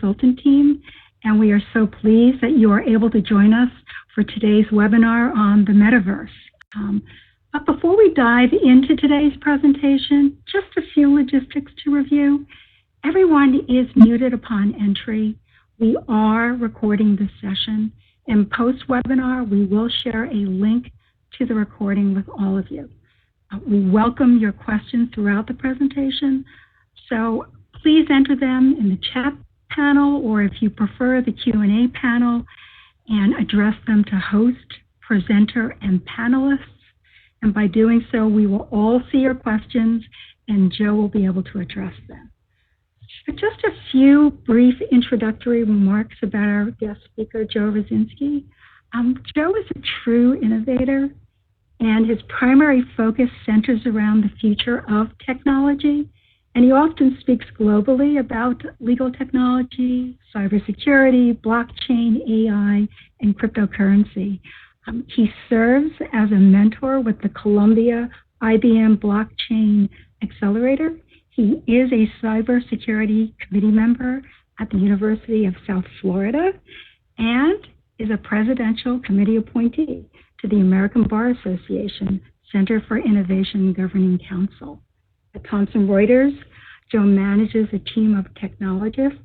consultant team, and we are so pleased that you are able to join us for today's webinar on the Metaverse. But before we dive into today's presentation, just a few logistics to review. Everyone is muted upon entry. We are recording this session, and post-webinar, we will share a link to the recording with all of you. We welcome your questions throughout the presentation, so please enter them in the chat panel, or if you prefer, the Q&A panel, and address them to host, presenter, and panelists. And by doing so, we will all see your questions, and Joe will be able to address them. But just a few brief introductory remarks about our guest speaker, Joe Rosinsky. Joe is a true innovator, and his primary focus centers around the future of technology. And he often speaks globally about legal technology, cybersecurity, blockchain, AI, and cryptocurrency. He serves as a mentor with the Columbia IBM Blockchain Accelerator. He is a cybersecurity committee member at the University of South Florida and is a presidential committee appointee to the American Bar Association Center for Innovation Governing Council. At Thomson Reuters, Joe manages a team of technologists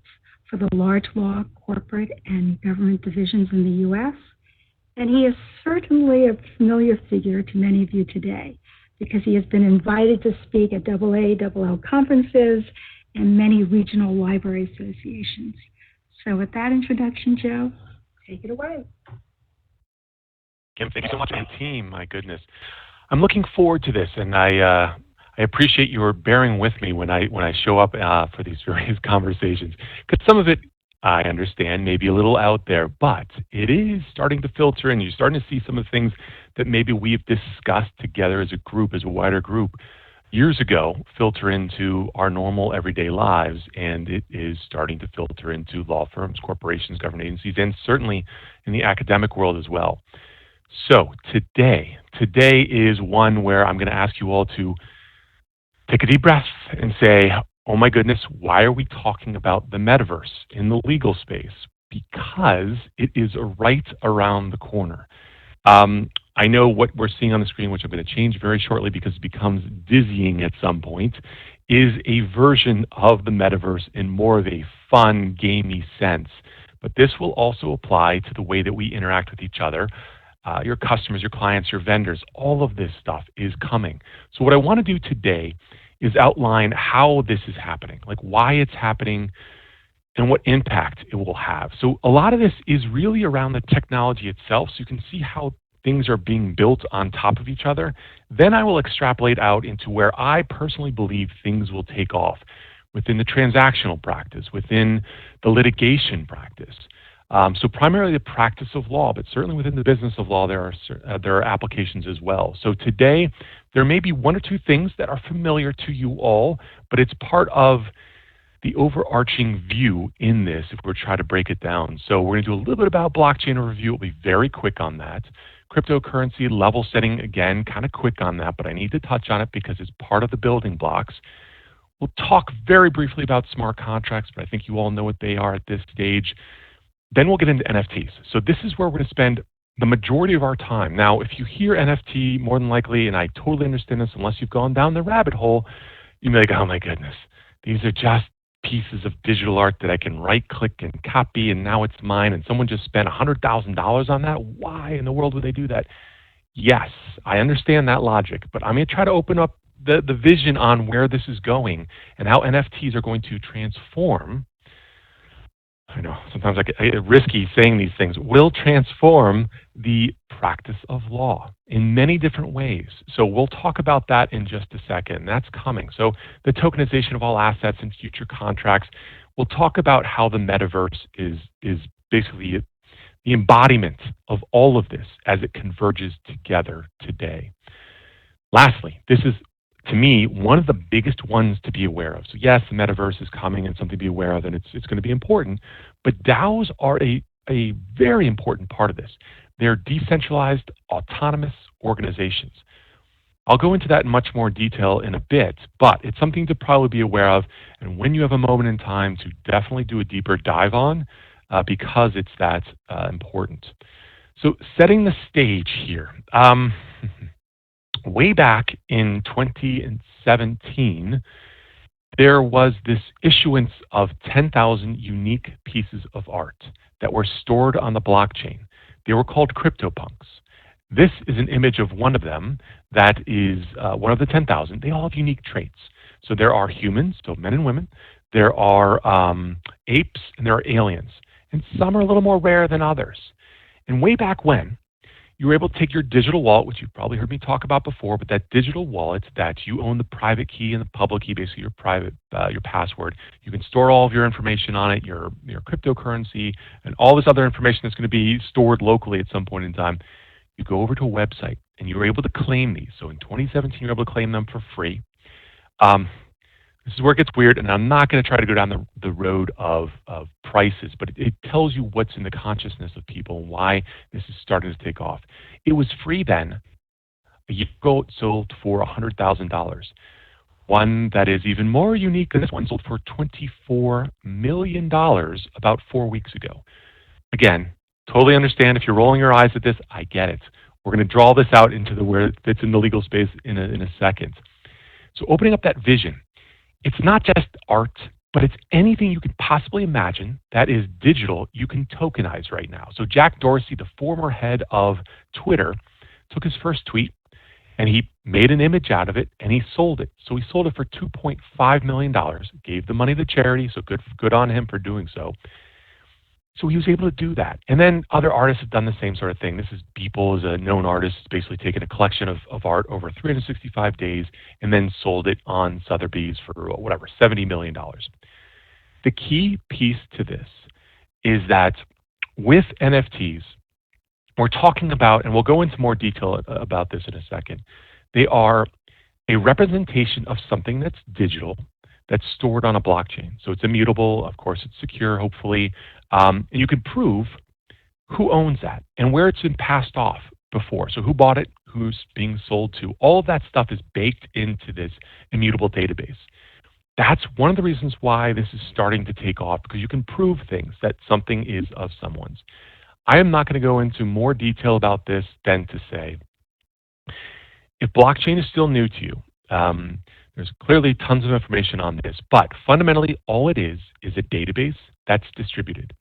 for the large law, corporate, and government divisions in the U.S., and he is certainly a familiar figure to many of you today because he has been invited to speak at AALL conferences and many regional library associations. So with that introduction, Joe, take it away. Kim, thank you so much, and team, my goodness. I'm looking forward to this, and I appreciate your bearing with me when I show up for these various conversations, because some of it I understand may be a little out there, but it is starting to filter in. You're starting to see some of the things that maybe we've discussed together as a group, as a wider group, years ago, filter into our normal everyday lives, and it is starting to filter into law firms, corporations, government agencies, and certainly in the academic world as well. So today is one where I'm going to ask you all to take a deep breath and say, oh my goodness, why are we talking about the Metaverse in the legal space? Because it is right around the corner. I know what we're seeing on the screen, which I'm going to change very shortly because it becomes dizzying at some point, is a version of the Metaverse in more of a fun, gamey sense. But this will also apply to the way that we interact with each other. Your customers, your clients, your vendors, all of this stuff is coming. So what I want to do today is outline how this is happening, like why it's happening and what impact it will have. So a lot of this is really around the technology itself, so you can see how things are being built on top of each other. Then I will extrapolate out into where I personally believe things will take off within the transactional practice, within the litigation practice. So primarily the practice of law, but certainly within the business of law, there are applications as well. So today, there may be one or two things that are familiar to you all, but it's part of the overarching view in this if we're trying to break it down. So we're going to do a little bit about blockchain overview. We'll be very quick on that. Cryptocurrency level setting, again, kind of quick on that, but I need to touch on it because it's part of the building blocks. We'll talk very briefly about smart contracts, but I think you all know what they are at this stage. Then we'll get into NFTs. So this is where we're going to spend the majority of our time. Now, if you hear NFT, more than likely, and I totally understand this, unless you've gone down the rabbit hole, you may be like, oh my goodness, these are just pieces of digital art that I can right-click and copy, and now it's mine, and someone just spent $100,000 on that. Why in the world would they do that? Yes, I understand that logic, but I'm going to try to open up the vision on where this is going and how NFTs are going to transform. I know, sometimes I get risky saying these things, will transform the practice of law in many different ways. So we'll talk about that in just a second. That's coming. So the tokenization of all assets and future contracts. We'll talk about how the Metaverse is basically the embodiment of all of this as it converges together today. Lastly, this is, to me, one of the biggest ones to be aware of. So yes, the Metaverse is coming and something to be aware of, and it's going to be important. But DAOs are a very important part of this. They're decentralized, autonomous organizations. I'll go into that in much more detail in a bit, but it's something to probably be aware of, and when you have a moment in time to definitely do a deeper dive on, because it's that important. So setting the stage here. Way back in 2017, there was this issuance of 10,000 unique pieces of art that were stored on the blockchain. They were called Cryptopunks. This is an image of one of them that is one of the 10,000. They all have unique traits. So there are humans, so men and women. There are apes, and there are aliens. And some are a little more rare than others. And way back when, you were able to take your digital wallet, which you've probably heard me talk about before, but that digital wallet that you own the private key and the public key, basically your private, your password. You can store all of your information on it, your cryptocurrency, and all this other information that's going to be stored locally at some point in time. You go over to a website, and you're able to claim these. So in 2017, you're able to claim them for free. This is where it gets weird, and I'm not going to try to go down the road of prices, but it tells you what's in the consciousness of people and why this is starting to take off. It was free then. A year ago, it sold for $100,000. One that is even more unique than this one sold for $24 million about 4 weeks ago. Again, totally understand if you're rolling your eyes at this, I get it. We're going to draw this out into where it fits in the legal space in a second. So opening up that vision, it's not just art, but it's anything you could possibly imagine that is digital you can tokenize right now. So Jack Dorsey, the former head of Twitter, took his first tweet and he made an image out of it and he sold it. So he sold it for $2.5 million, gave the money to charity, so good on him for doing so. So he was able to do that. And then other artists have done the same sort of thing. This is Beeple, is a known artist, basically taken a collection of art over 365 days and then sold it on Sotheby's for whatever, $70 million. The key piece to this is that with NFTs, we're talking about, and we'll go into more detail about this in a second, they are a representation of something that's digital, that's stored on a blockchain. So it's immutable, of course it's secure, hopefully, and you can prove who owns that and where it's been passed off before. So who bought it, who's being sold to. All of that stuff is baked into this immutable database. That's one of the reasons why this is starting to take off, because you can prove things that something is of someone's. I am not going to go into more detail about this than to say, if blockchain is still new to you, there's clearly tons of information on this, but fundamentally all it is a database that's distributed.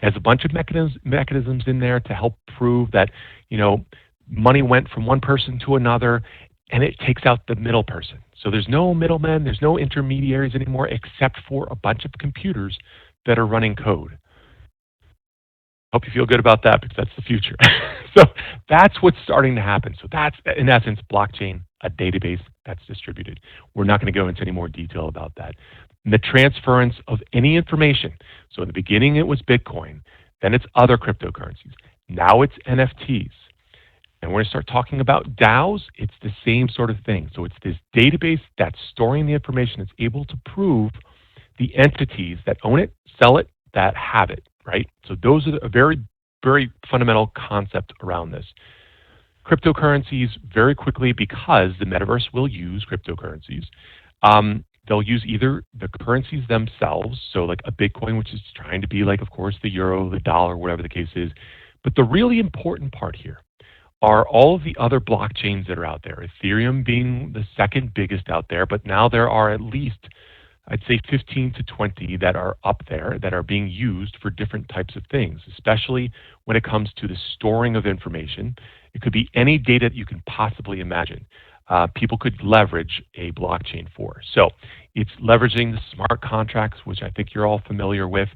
It has a bunch of mechanisms in there to help prove that, money went from one person to another, and it takes out the middle person. So there's no middlemen, there's no intermediaries anymore, except for a bunch of computers that are running code. Hope you feel good about that, because that's the future. So that's what's starting to happen. So that's, in essence, blockchain, a database that's distributed. We're not going to go into any more detail about that. And the transference of any information. So in the beginning, it was Bitcoin. Then it's other cryptocurrencies. Now it's NFTs. And we're going to start talking about DAOs. It's the same sort of thing. So it's this database that's storing the information that's able to prove the entities that own it, sell it, that have it, right? So those are a very, very fundamental concept around this. Cryptocurrencies, very quickly, because the metaverse will use cryptocurrencies, they'll use either the currencies themselves, so like a Bitcoin, which is trying to be like, of course, the euro, the dollar, whatever the case is. But the really important part here are all of the other blockchains that are out there, Ethereum being the second biggest out there, but now there are at least, I'd say 15 to 20 that are up there that are being used for different types of things, especially when it comes to the storing of information. It could be any data that you can possibly imagine. People could leverage a blockchain for. So it's leveraging the smart contracts, which I think you're all familiar with.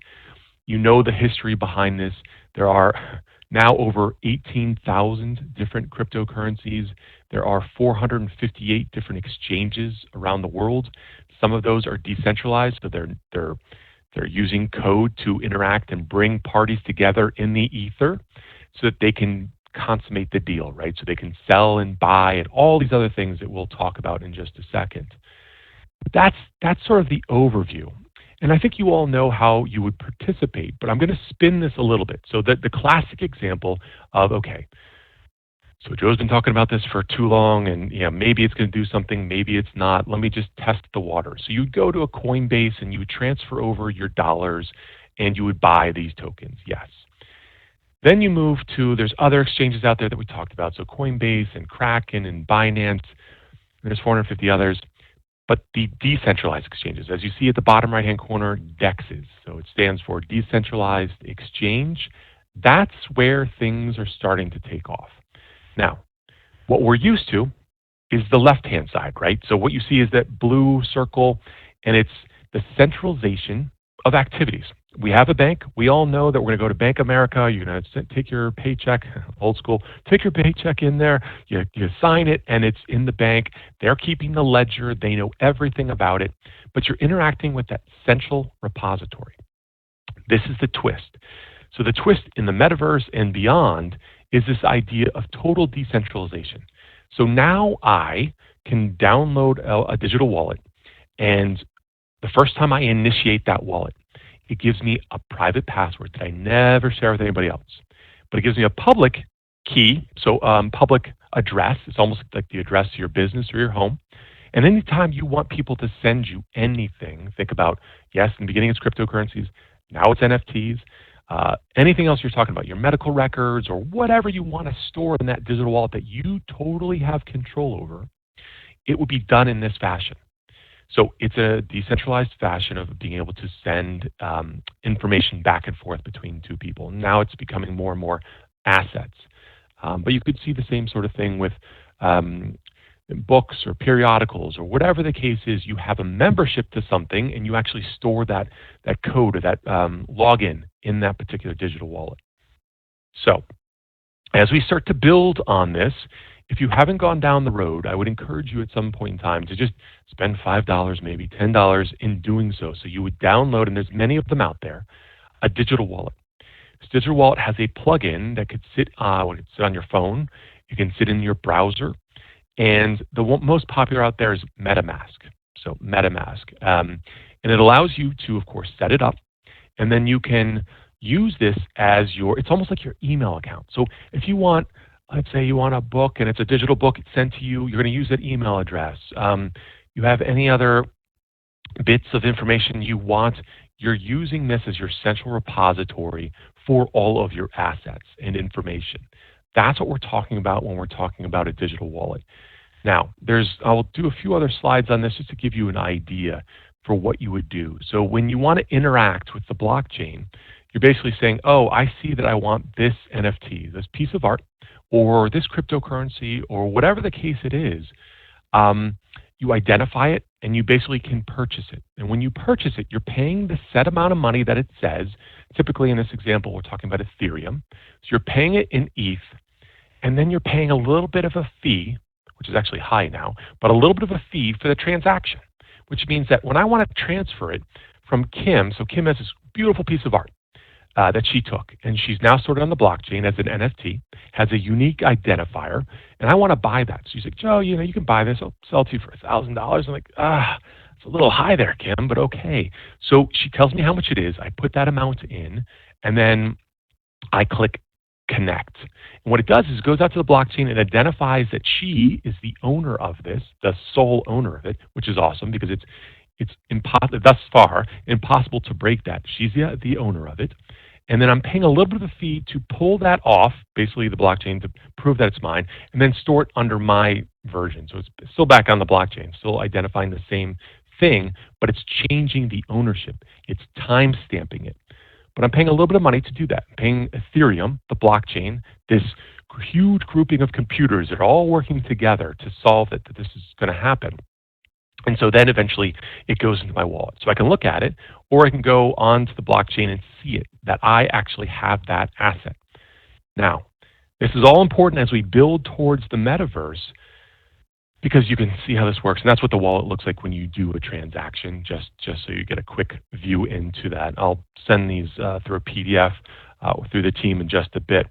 You know the history behind this. There are now over 18,000 different cryptocurrencies. There are 458 different exchanges around the world. Some of those are decentralized, so they're using code to interact and bring parties together in the ether so that they can consummate the deal, right? So they can sell and buy and all these other things that we'll talk about in just a second. But that's sort of the overview. And I think you all know how you would participate, but I'm going to spin this a little bit. So that the classic example of, okay, So Joe's been talking about this for too long, and maybe it's going to do something, maybe it's not. Let me just test the water. So you would go to a Coinbase and you would transfer over your dollars and you would buy these tokens, yes. Then you move to, there's other exchanges out there that we talked about. So Coinbase and Kraken and Binance, there's 450 others. But the decentralized exchanges, as you see at the bottom right-hand corner, DEXs. So it stands for Decentralized Exchange. That's where things are starting to take off. Now, what we're used to is the left-hand side, right? So what you see is that blue circle, and it's the centralization of activities. We have a bank. We all know that we're going to go to Bank of America. You're going to take your paycheck, old school, take your paycheck in there, you sign it, and it's in the bank. They're keeping the ledger. They know everything about it, but you're interacting with that central repository. This is the twist. So the twist in the metaverse and beyond is this idea of total decentralization. So now I can download a digital wallet, and the first time I initiate that wallet, it gives me a private password that I never share with anybody else. But it gives me a public key, so public address. It's almost like the address to your business or your home. And anytime you want people to send you anything, think about, yes, in the beginning it's cryptocurrencies, now it's NFTs, anything else you're talking about, your medical records or whatever you want to store in that digital wallet that you totally have control over, it would be done in this fashion. So it's a decentralized fashion of being able to send information back and forth between two people. Now it's becoming more and more assets. But you could see the same sort of thing with books or periodicals or whatever the case is. You have a membership to something and you actually store that code or that login in that particular digital wallet. So as we start to build on this, if you haven't gone down the road, I would encourage you at some point in time to just spend $5, maybe $10 in doing so. So you would download, and there's many of them out there, a digital wallet. This digital wallet has a plugin that could sit on your phone. It can sit in your browser. And the most popular out there is MetaMask. So MetaMask. And it allows you to, of course, set it up. And then you can use this as it's almost like your email account. So if you want, let's say you want a book and it's a digital book, it's sent to you, you're going to use that email address. You have any other bits of information you want, you're using this as your central repository for all of your assets and information. That's what we're talking about when we're talking about a digital wallet. Now, I'll do a few other slides on this just to give you an idea for what you would do. So when you want to interact with the blockchain, you're basically saying, oh, I see that I want this NFT, this piece of art, or this cryptocurrency, or whatever the case it is. You identify it, and you basically can purchase it. And when you purchase it, you're paying the set amount of money that it says. Typically, in this example, we're talking about Ethereum. So you're paying it in ETH, and then you're paying a little bit of a fee, which is actually high now, but a little bit of a fee for the transaction, which means that when I want to transfer it from Kim, so Kim has this beautiful piece of art that she took, and she's now stored on the blockchain as an NFT, has a unique identifier, and I want to buy that. So she's like, Joe, you can buy this. I'll sell it to you for $1,000. I'm like, it's a little high there, Kim, but okay. So she tells me how much it is. I put that amount in, and then I click connect. And what it does is it goes out to the blockchain and identifies that she is the owner of this, the sole owner of it, which is awesome because it's thus far impossible to break that. She's the owner of it. And then I'm paying a little bit of a fee to pull that off, basically the blockchain, to prove that it's mine, and then store it under my version. So it's still back on the blockchain, still identifying the same thing, but it's changing the ownership. It's time stamping it. But I'm paying a little bit of money to do that. I'm paying Ethereum, the blockchain, this huge grouping of computers that are all working together to solve that this is going to happen. And so then eventually it goes into my wallet. So I can look at it, or I can go onto the blockchain and see it, that I actually have that asset. Now, this is all important as we build towards the metaverse, because you can see how this works. And that's what the wallet looks like when you do a transaction, just so you get a quick view into that. I'll send these through a PDF through the team in just a bit.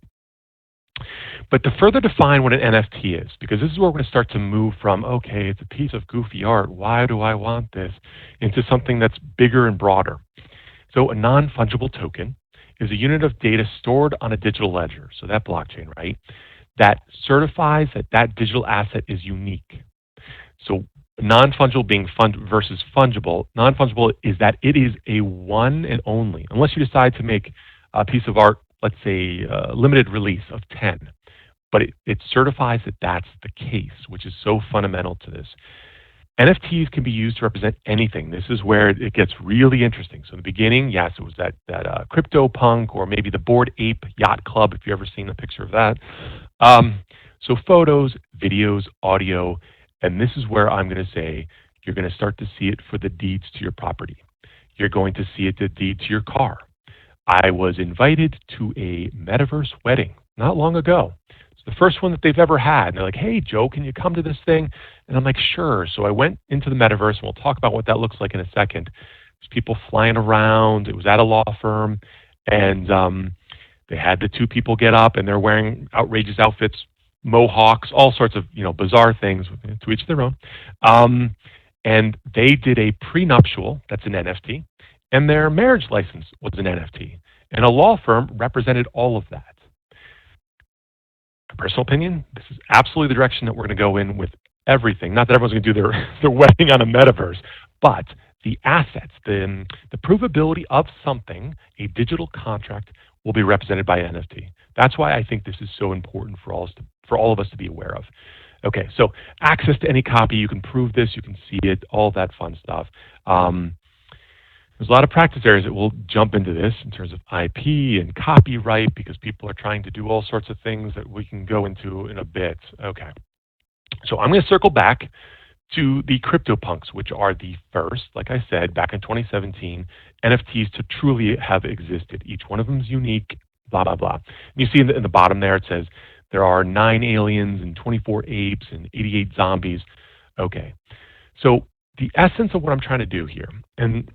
But to further define what an NFT is, because this is where we're going to start to move from, okay, it's a piece of goofy art, why do I want this, into something that's bigger and broader. So a non-fungible token is a unit of data stored on a digital ledger, so that blockchain, right? that certifies that that digital asset is unique. So non-fungible being versus fungible. Non-fungible is that it is a one and only, unless you decide to make a piece of art, let's say a limited release of 10. But it certifies that that's the case, which is so fundamental to this. NFTs can be used to represent anything. This is where it gets really interesting. So in the beginning, yes, it was that Cryptopunk, or maybe the Bored Ape Yacht Club, if you've ever seen a picture of that. So photos, videos, audio, and this is where I'm going to say you're going to start to see it for the deeds to your property. You're going to see it the deed to your car. I was invited to a Metaverse wedding not long ago. It's the first one that they've ever had. And they're like, hey, Joe, can you come to this thing? And I'm like, sure. So I went into the Metaverse, and we'll talk about what that looks like in a second. There's people flying around. It was at a law firm, and they had the two people get up, and they're wearing outrageous outfits, mohawks, all sorts of bizarre things, to each their own. And they did a prenuptial, that's an NFT, and their marriage license was an NFT. And a law firm represented all of that. My personal opinion, this is absolutely the direction that we're going to go in with everything. Not that everyone's going to do their wedding on a metaverse, but the assets, the provability of something, a digital contract, will be represented by an NFT. That's why I think this is so important for all of us to be aware of. Okay, so access to any copy, you can prove this, you can see it, all that fun stuff. There's a lot of practice areas that will jump into this in terms of IP and copyright, because people are trying to do all sorts of things that we can go into in a bit. Okay, so I'm going to circle back to the Cryptopunks, which are the first, like I said, back in 2017, NFTs to truly have existed. Each one of them is unique, blah, blah, blah. And you see in the bottom there, it says there are 9 aliens and 24 apes and 88 zombies. Okay, so the essence of what I'm trying to do here, and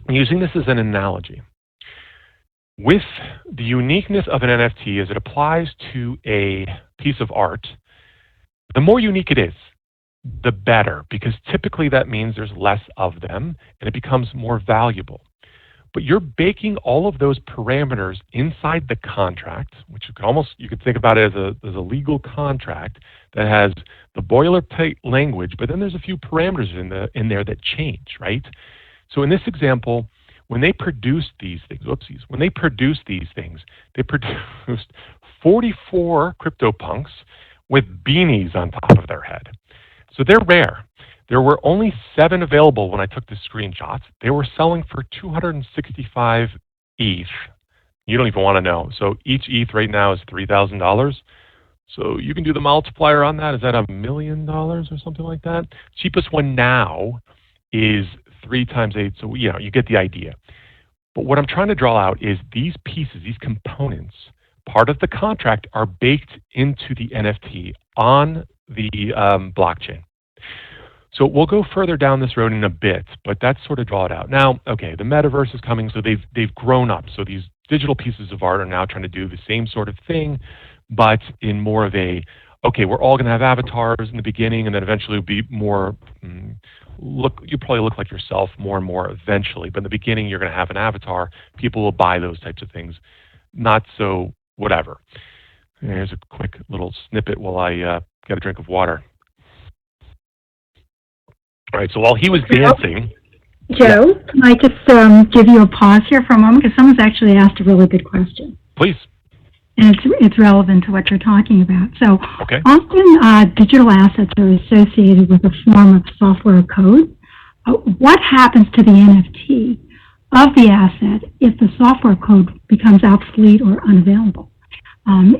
using this as an analogy, with the uniqueness of an NFT as it applies to a piece of art, the more unique it is, the better, because typically that means there's less of them and it becomes more valuable. But you're baking all of those parameters inside the contract, which you could think about it as a legal contract that has the boilerplate language, but then there's a few parameters in there that change, right? So in this example, when they produced these things, they produced 44 Cryptopunks with beanies on top of their head. So they're rare. There were only 7 available when I took the screenshots. They were selling for 265 ETH. You don't even want to know. So each ETH right now is $3,000. So you can do the multiplier on that. Is that $1 million or something like that? Cheapest one now is 3 times 8. So you get the idea. But what I'm trying to draw out is these pieces, these components, part of the contract, are baked into the NFT on the blockchain. So we'll go further down this road in a bit, but that's sort of draw it out. Now, okay, the metaverse is coming, so they've grown up. So these digital pieces of art are now trying to do the same sort of thing, but in more of a, okay, we're all going to have avatars in the beginning, and then eventually it'll be more, you probably look like yourself more and more eventually, but in the beginning you're going to have an avatar. People will buy those types of things. Not so whatever. Here's a quick little snippet while I get a drink of water. All right, so while he was dancing... Joe, can I just give you a pause here for a moment? Because someone's actually asked a really good question. Please. And it's relevant to what you're talking about. So okay. Often digital assets are associated with a form of software code. What happens to the NFT of the asset if the software code becomes obsolete or unavailable?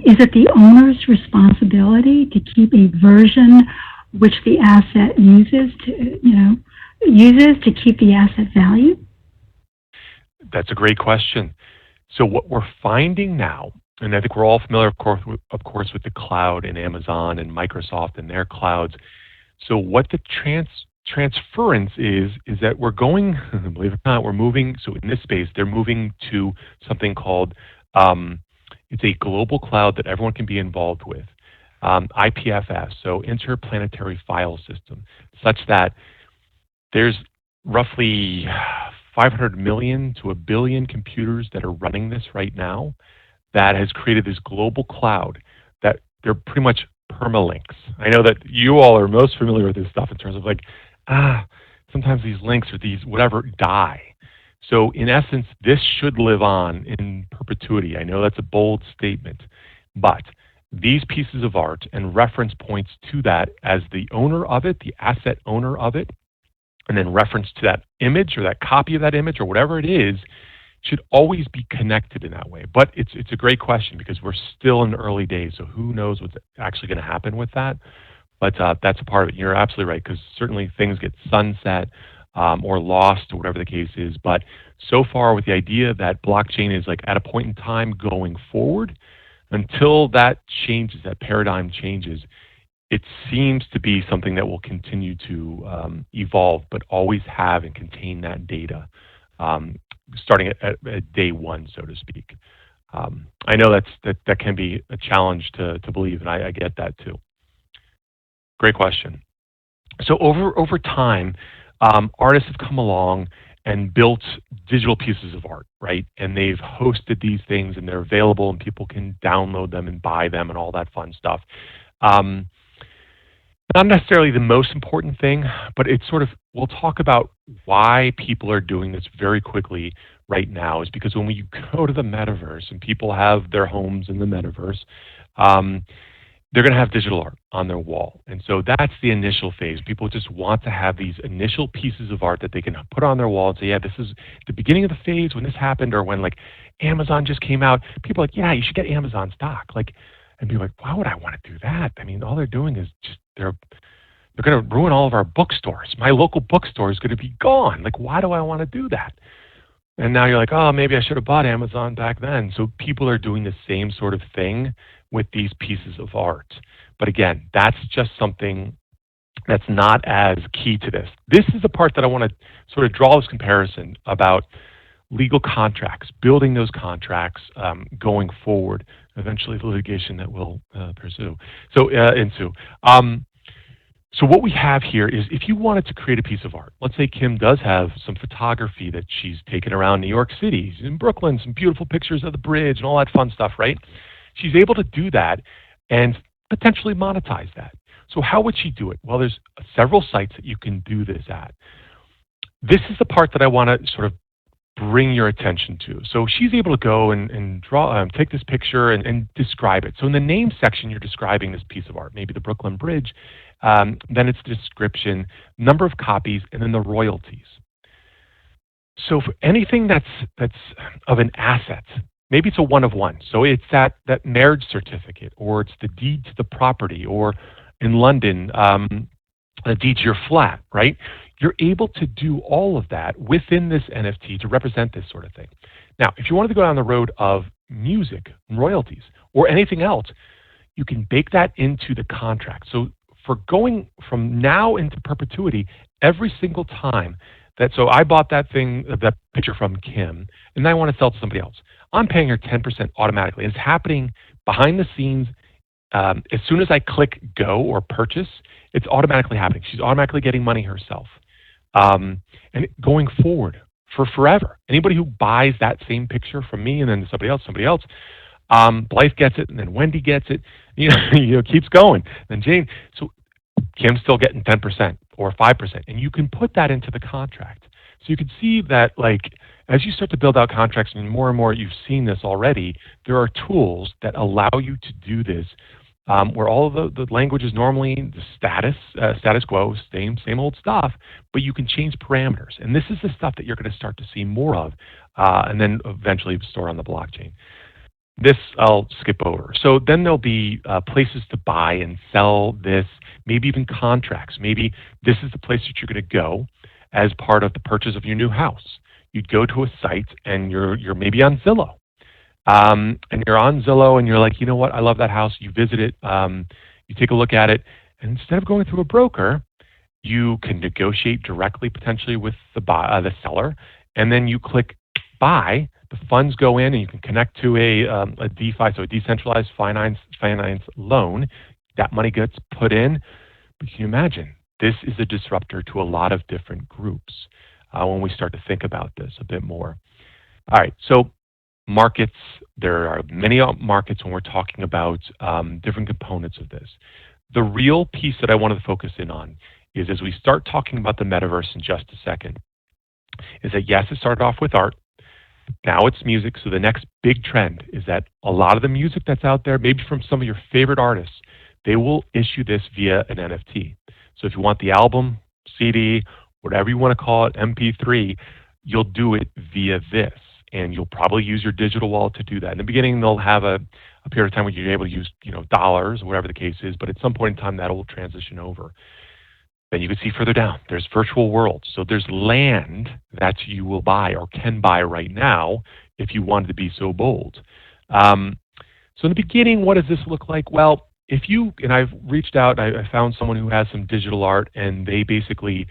Is it the owner's responsibility to keep a version which the asset uses to keep the asset value? That's a great question. So what we're finding now, and I think we're all familiar, of course, with the cloud and Amazon and Microsoft and their clouds. So what the transference is that we're going, believe it or not, we're moving. So in this space, they're moving to something called, it's a global cloud that everyone can be involved with. IPFS, so Interplanetary File System, such that there's roughly 500 million to 1 billion computers that are running this right now that has created this global cloud that they're pretty much permalinks. I know that you all are most familiar with this stuff in terms of like, sometimes these links or these whatever die. So in essence, this should live on in perpetuity. I know that's a bold statement, but these pieces of art and reference points to that as the owner of it, the asset owner of it, and then reference to that image or that copy of that image or whatever it is, should always be connected in that way. But it's a great question because we're still in the early days, so who knows what's actually going to happen with that. But that's a part of it. You're absolutely right, because certainly things get sunset or lost or whatever the case is. But so far with the idea that blockchain is like at a point in time going forward, until that changes, that paradigm changes, it seems to be something that will continue to evolve, but always have and contain that data, starting at day one, so to speak. I know that can be a challenge to believe, and I get that too. Great question. So over time, artists have come along and built digital pieces of art, right? And they've hosted these things, and they're available, and people can download them and buy them and all that fun stuff. Not necessarily the most important thing, but it's sort of, we'll talk about why people are doing this very quickly right now is because when we go to the metaverse and people have their homes in the metaverse, they're going to have digital art on their wall. And so that's the initial phase. People just want to have these initial pieces of art that they can put on their wall and say, yeah, this is the beginning of the phase when this happened, or when like Amazon just came out. People are like, yeah, you should get Amazon stock. Like, and be like, why would I want to do that? I mean, all they're doing is just, they're going to ruin all of our bookstores. My local bookstore is going to be gone. Like, why do I want to do that? And now you're like, oh, maybe I should have bought Amazon back then. So people are doing the same sort of thing with these pieces of art. But again, that's just something that's not as key to this. This is the part that I want to sort of draw this comparison about legal contracts, building those contracts going forward, eventually the litigation that will ensue. So what we have here is, if you wanted to create a piece of art, let's say Kim does have some photography that she's taken around New York City, in Brooklyn, some beautiful pictures of the bridge and all that fun stuff, right? She's able to do that and potentially monetize that. So how would she do it? Well, there's several sites that you can do this at. This is the part that I want to sort of bring your attention to. So she's able to go and draw, take this picture and describe it. So in the name section, you're describing this piece of art, maybe the Brooklyn Bridge. Then it's the description, number of copies, and then the royalties. So for anything that's of an asset, maybe it's a one of one. So it's that marriage certificate, or it's the deed to the property, or in London, a deed to your flat, right? You're able to do all of that within this NFT to represent this sort of thing. Now, if you wanted to go down the road of music and royalties or anything else, you can bake that into the contract. So for going from now into perpetuity, every single time so I bought that picture from Kim, and I want to sell it to somebody else, I'm paying her 10% automatically. It's happening behind the scenes. As soon as I click go or purchase, it's automatically happening. She's automatically getting money herself. And going forward for forever, anybody who buys that same picture from me and then somebody else, Blythe gets it, and then Wendy gets it, keeps going. Then Jane, so Kim's still getting 10% or 5%, and you can put that into the contract. So you can see that, like, as you start to build out contracts, and more you've seen this already, there are tools that allow you to do this, where all of the language is normally the status quo, same old stuff, but you can change parameters. And this is the stuff that you're going to start to see more of, and then eventually store on the blockchain. This I'll skip over. So then there'll be places to buy and sell this, maybe even contracts. Maybe this is the place that you're going to go as part of the purchase of your new house. You'd go to a site, and you're maybe on Zillow. And you're on Zillow, and you're like, you know what, I love that house. You visit it, you take a look at it, and instead of going through a broker, you can negotiate directly potentially with the seller, and then you click buy. The funds go in, and you can connect to a DeFi, so a Decentralized Finance loan. That money gets put in. But can you imagine? This is a disruptor to a lot of different groups when we start to think about this a bit more. All right, so markets. There are many markets when we're talking about different components of this. The real piece that I wanted to focus in on is, as we start talking about the metaverse in just a second, is that yes, it started off with art. Now it's music. So the next big trend is that a lot of the music that's out there, maybe from some of your favorite artists, they will issue this via an NFT. So if you want the album, CD, whatever you want to call it, MP3, you'll do it via this. And you'll probably use your digital wallet to do that. In the beginning, they'll have a period of time where you're able to use, dollars or whatever the case is, but at some point in time, that will transition over. Then you can see further down, there's virtual worlds. So there's land that you will buy or can buy right now if you wanted to be so bold. So in the beginning, what does this look like? Well, and I've reached out, I found someone who has some digital art, and they basically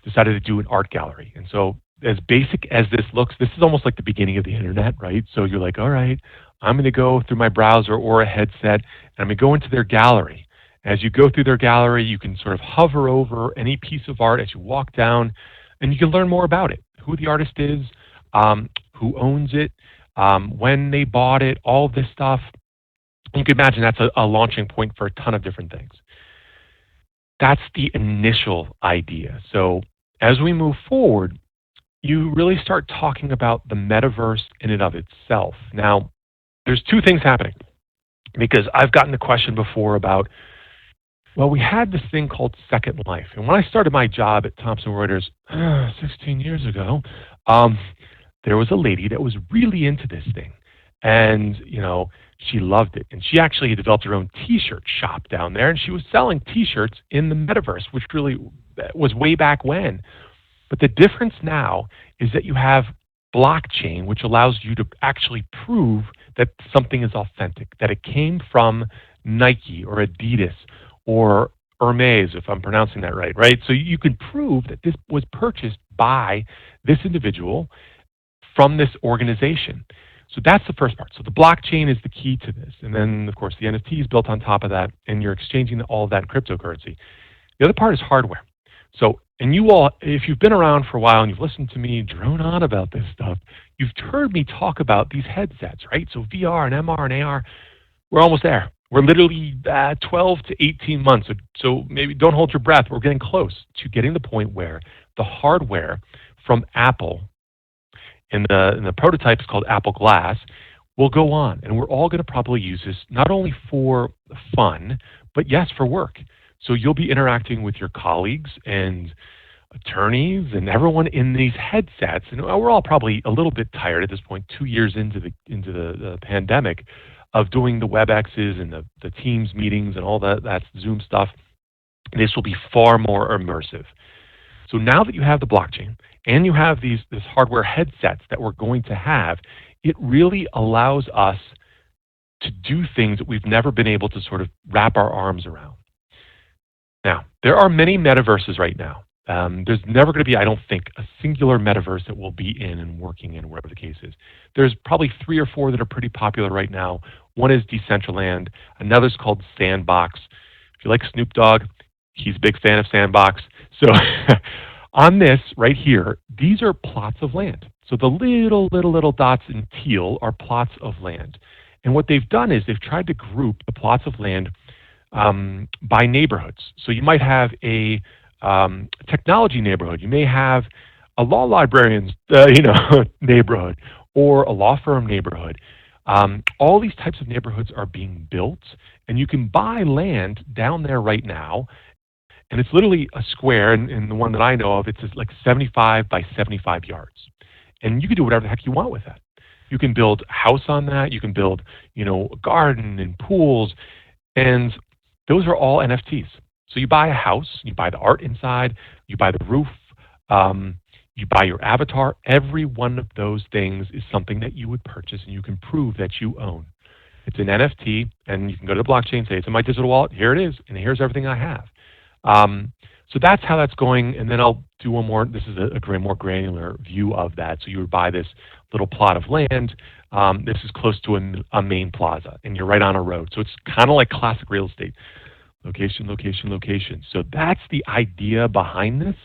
decided to do an art gallery. And so as basic as this looks, this is almost like the beginning of the internet, right? So you're like, all right, I'm going to go through my browser or a headset, and I'm going to go into their gallery. As you go through their gallery, you can sort of hover over any piece of art as you walk down, and you can learn more about it, who the artist is, who owns it, when they bought it, all this stuff. You can imagine that's a launching point for a ton of different things. That's the initial idea. So as we move forward, you really start talking about the metaverse in and of itself. Now, there's two things happening, because I've gotten the question before about, well, we had this thing called Second Life. And when I started my job at Thomson Reuters 16 years ago, there was a lady that was really into this thing. And, she loved it. And she actually developed her own T-shirt shop down there. And she was selling T-shirts in the metaverse, which really was way back when. But the difference now is that you have blockchain, which allows you to actually prove that something is authentic, that it came from Nike or Adidas or Hermes, if I'm pronouncing that right? So you can prove that this was purchased by this individual from this organization. So that's the first part. So the blockchain is the key to this. And then, of course, the NFT is built on top of that, and you're exchanging all of that in cryptocurrency. The other part is hardware. So, and you all, if you've been around for a while and you've listened to me drone on about this stuff, you've heard me talk about these headsets, right? So VR and MR and AR, we're almost there. We're literally 12 to 18 months. So maybe don't hold your breath. We're getting close to getting the point where the hardware from Apple in the prototype is called Apple Glass will go on. And we're all going to probably use this not only for fun, but yes, for work. So you'll be interacting with your colleagues and attorneys and everyone in these headsets. And we're all probably a little bit tired at this point, 2 years into the pandemic, of doing the WebExes and the Teams meetings and all that Zoom stuff. This will be far more immersive. So now that you have the blockchain and you have this hardware headsets that we're going to have, it really allows us to do things that we've never been able to sort of wrap our arms around. Now, there are many metaverses right now. There's never going to be, I don't think, a singular metaverse that we'll be in and working in, wherever the case is. There's probably 3 or 4 that are pretty popular right now. One is Decentraland. Another's called Sandbox. If you like Snoop Dogg, he's a big fan of Sandbox. So on this right here, these are plots of land. So the little dots in teal are plots of land. And what they've done is they've tried to group the plots of land by neighborhoods. So you might have a technology neighborhood. You may have a law librarian's neighborhood, or a law firm neighborhood. All these types of neighborhoods are being built, and you can buy land down there right now. And it's literally a square, and the one that I know of, it's like 75 by 75 yards. And you can do whatever the heck you want with that. You can build a house on that. You can build, a garden and pools. And those are all NFTs. So you buy a house, you buy the art inside, you buy the roof, you buy your avatar. Every one of those things is something that you would purchase and you can prove that you own. It's an NFT, and you can go to the blockchain and say, it's in my digital wallet, here it is, and here's everything I have. So that's how that's going, and then I'll do one more. This is a more granular view of that. So you would buy this little plot of land. This is close to a main plaza, and you're right on a road. So it's kind of like classic real estate. Location, location, location. So that's the idea behind this.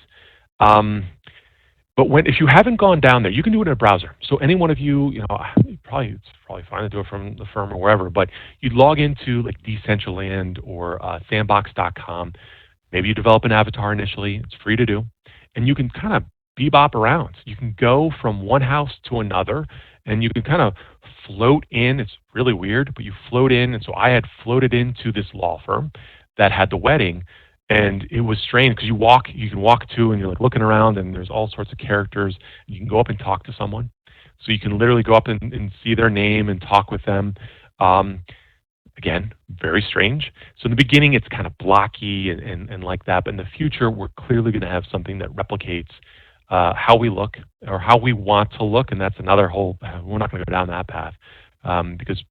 But if you haven't gone down there, you can do it in a browser. So any one of you, it's probably fine to do it from the firm or wherever, but you'd log into like Decentraland or sandbox.com. Maybe you develop an avatar initially. It's free to do. And you can kind of bebop around. You can go from one house to another, and you can kind of float in. It's really weird, but you float in. And so I had floated into this law firm that had the wedding, and it was strange because you can walk to, and you're like looking around, and there's all sorts of characters. You can go up and talk to someone. So you can literally go up and see their name and talk with them. Again, very strange. So in the beginning, it's kind of blocky and like that. But in the future, we're clearly going to have something that replicates how we look or how we want to look. And that's another whole, we're not going to go down that path because,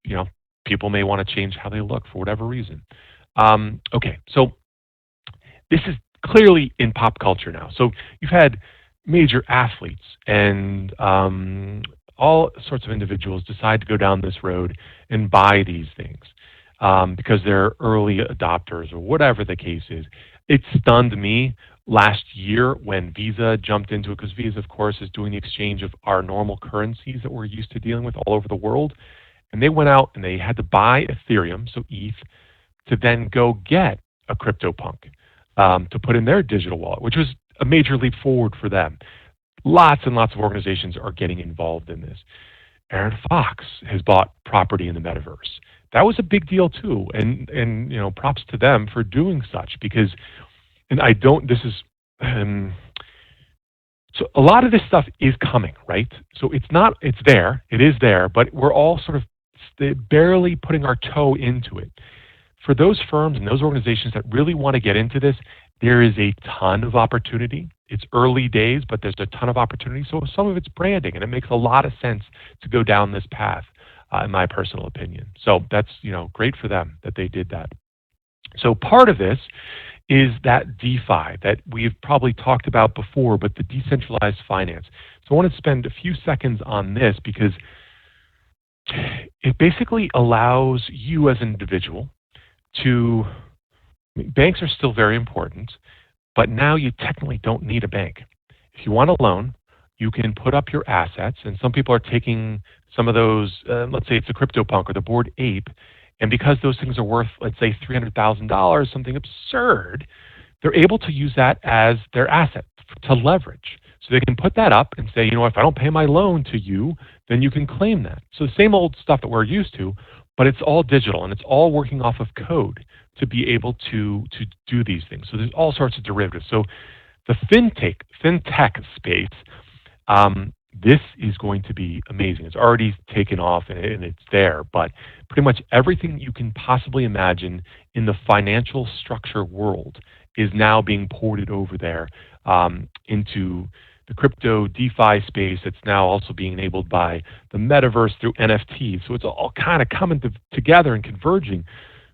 people may want to change how they look for whatever reason. Okay, so this is clearly in pop culture now. So you've had major athletes and all sorts of individuals decide to go down this road and buy these things because they're early adopters or whatever the case is. It stunned me last year when Visa jumped into it because Visa, of course, is doing the exchange of our normal currencies that we're used to dealing with all over the world. And they went out and they had to buy Ethereum, so ETH, to then go get a CryptoPunk to put in their digital wallet, which was a major leap forward for them. Lots and lots of organizations are getting involved in this. Aaron Fox has bought property in the metaverse. That was a big deal too, and props to them for doing such because, and I don't. This is so a lot of this stuff is coming, right? So it's not. It's there. It is there, but we're all sort of barely putting our toe into it. For those firms and those organizations that really want to get into this, there is a ton of opportunity. It's early days, but there's a ton of opportunity. So some of it's branding, and it makes a lot of sense to go down this path, in my personal opinion. So that's great for them that they did that. So part of this is that DeFi that we've probably talked about before, but the decentralized finance. So I want to spend a few seconds on this because it basically allows you as an individual to, banks are still very important, but now you technically don't need a bank. If you want a loan, you can put up your assets, and some people are taking some of those, let's say it's a CryptoPunk or the Bored Ape, and because those things are worth, let's say, $300,000, something absurd, they're able to use that as their asset to leverage. So they can put that up and say, if I don't pay my loan to you, then you can claim that. So the same old stuff that we're used to, but it's all digital and it's all working off of code to be able to do these things. So there's all sorts of derivatives. So the fintech space, this is going to be amazing. It's already taken off and it's there, but pretty much everything you can possibly imagine in the financial structure world is now being ported over there into the crypto DeFi space. It's now also being enabled by the Metaverse through NFTs. So it's all kind of coming together and converging,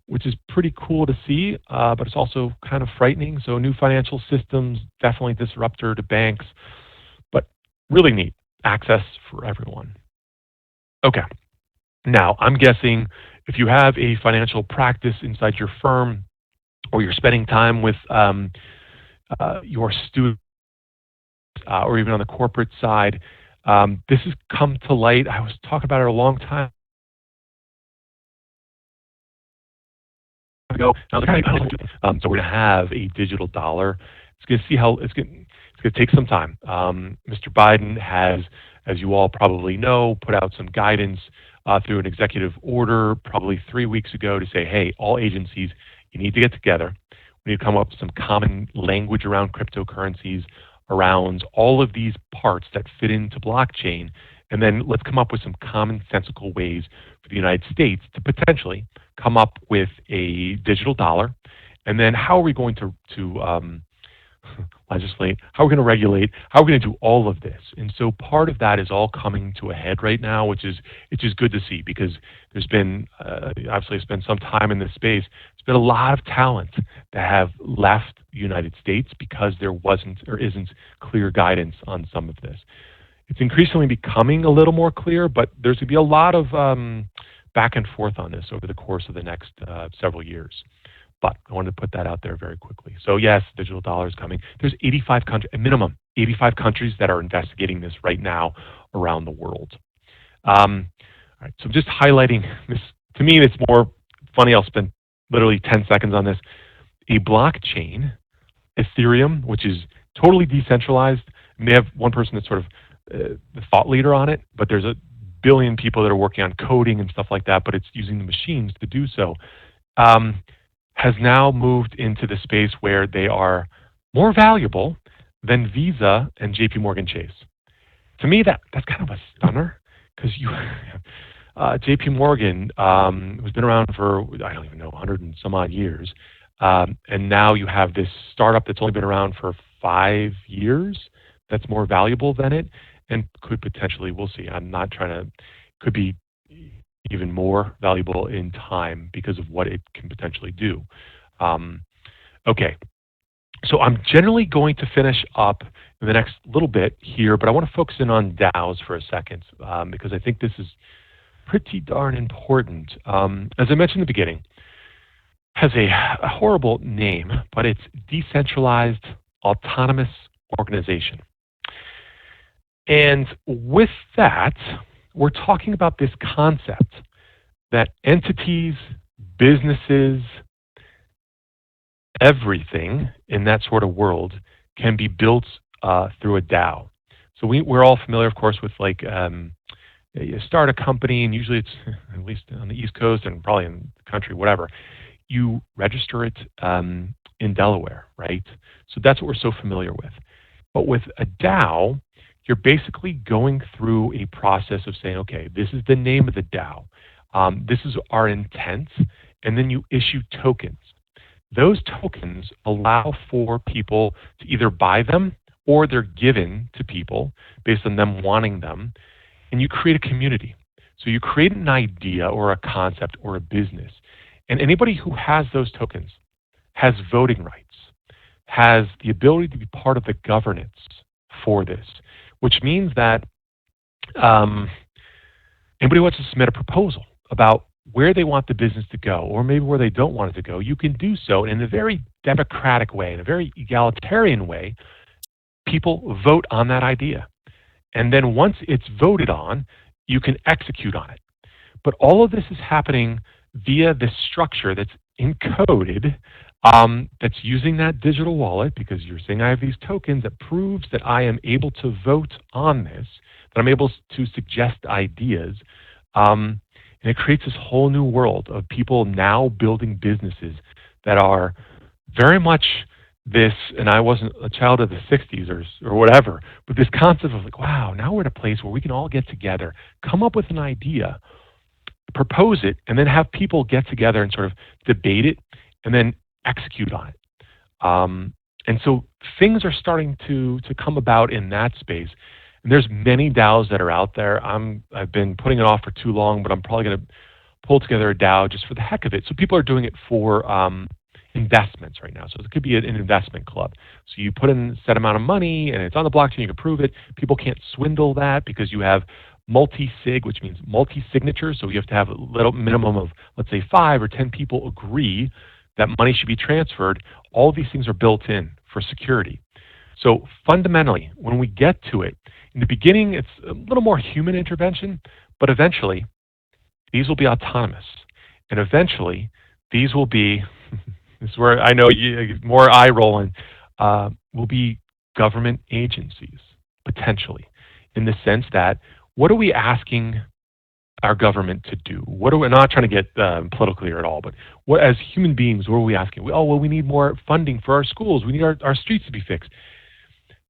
which is pretty cool to see, but it's also kind of frightening. So new financial systems, definitely disruptor to banks, but really neat. Access for everyone. Okay. Now, I'm guessing if you have a financial practice inside your firm or you're spending time with your students or even on the corporate side, this has come to light. I was talking about it a long time ago. So we're going to have a digital dollar. It's going to see how it's going to take some time. Mr. Biden has, as you all probably know, put out some guidance through an executive order probably 3 weeks ago to say, hey, all agencies, you need to get together. We need to come up with some common language around cryptocurrencies, around all of these parts that fit into blockchain, and then let's come up with some commonsensical ways for the United States to potentially come up with a digital dollar. And then how are we going to legislate, how we're going to regulate, how we're going to do all of this. And so part of that is all coming to a head right now, which is good to see because there's been, obviously spent some time in this space, there's been a lot of talent that have left the United States because there wasn't or isn't clear guidance on some of this. It's increasingly becoming a little more clear, but there's going to be a lot of back and forth on this over the course of the next several years. But I wanted to put that out there very quickly. So yes, digital dollar is coming. There's 85 countries, a minimum 85 countries that are investigating this right now around the world. All right, so I'm just highlighting this. To me, it's more funny. I'll spend literally 10 seconds on this. A blockchain, Ethereum, which is totally decentralized. And they have one person that's sort of the thought leader on it, but there's a billion people that are working on coding and stuff like that, but it's using the machines to do so. Has now moved into the space where they are more valuable than Visa and JP Morgan Chase. To me, that's kind of a stunner, because you JP Morgan, who's been around for, I don't even know, 100 and some odd years, and now you have this startup that's only been around for 5 years that's more valuable than it, and could potentially, we'll see, I'm not trying to, could be even more valuable in time because of what it can potentially do. Okay, so I'm generally going to finish up in the next little bit here, but I want to focus in on DAOs for a second, because I think this is pretty darn important. As I mentioned in the beginning, has a horrible name, but it's Decentralized Autonomous Organization. And with that, we're talking about this concept that entities, businesses, everything in that sort of world can be built through a DAO. So we're all familiar, of course, with like you start a company, and usually it's, at least on the East Coast and probably in the country, whatever, you register it in Delaware, right? So that's what we're so familiar with. But with a DAO, you're basically going through a process of saying, okay, this is the name of the DAO. This is our intent, and then you issue tokens. Those tokens allow for people to either buy them, or they're given to people based on them wanting them, and you create a community. So you create an idea or a concept or a business, and anybody who has those tokens has voting rights, has the ability to be part of the governance for this, which means that anybody who wants to submit a proposal about where they want the business to go, or maybe where they don't want it to go, you can do so in a very democratic way, in a very egalitarian way. People vote on that idea. And then once it's voted on, you can execute on it. But all of this is happening via this structure that's encoded, that's using that digital wallet, because you're saying I have these tokens that proves that I am able to vote on this, that I'm able to suggest ideas. And it creates this whole new world of people now building businesses that are very much this, and I wasn't a child of the 60s or whatever, but this concept of like, wow, now we're at a place where we can all get together, come up with an idea, propose it, and then have people get together and sort of debate it and then execute on it. And so things are starting to come about in that space. And there's many DAOs that are out there. I've been putting it off for too long, but I'm probably going to pull together a DAO just for the heck of it. So people are doing it for investments right now. So it could be an investment club. So you put in a set amount of money, and it's on the blockchain. You can prove it. People can't swindle that because you have multi-sig, which means multi-signatures. So you have to have a little minimum of, let's say, 5 or 10 people agree that money should be transferred. All of these things are built in for security. So fundamentally, when we get to it, in the beginning, it's a little more human intervention, but eventually, these will be autonomous. And eventually, these will be, this is where I know more eye rolling, will be government agencies, potentially, in the sense that, what are we asking our government to do? What are we, not trying to get political here at all, but what, as human beings, what are we asking? We need more funding for our schools. We need our streets to be fixed.